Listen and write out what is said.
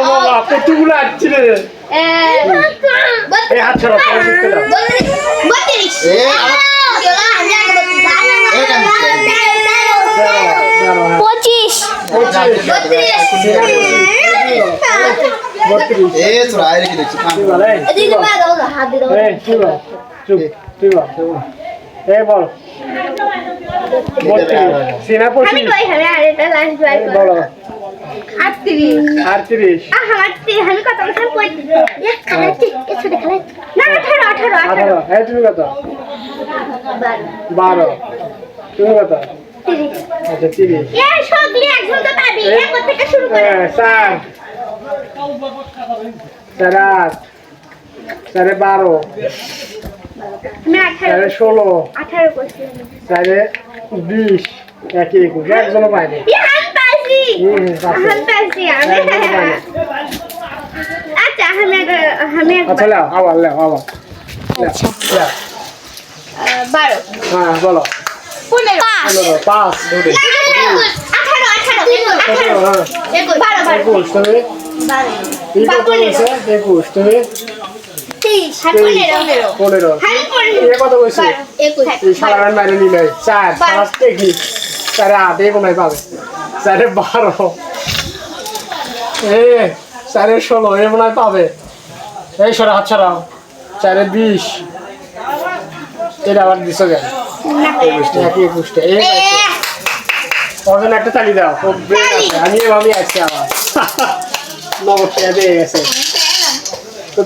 বাবা কতগুলো আসছে রে এই হাত ছাড়া তুমি কত 12 তুমি কত আচ্ছা 30 4 4 12 16 20 একই 21 একজনও পাইনি আচ্ছা লাও আবার আচ্ছা 12 হ্যাঁ বলো 15 5 দুটো 21 তুমি 21 তুমি 15 কত কইছো এই সারা মাইনে নিলে 4 5 কি 4 8 কোনাই পাবে 4 12 4 16 এ মনে পাবে এই সরা হাত ছাড়াও 4 20 এটা আবার দিছো কেন 21 এই ওজন একটা তালি দাও ও ব্রেন আছে আমি এভাবেই আছি আবার নবশে দিয়ে গেছে তো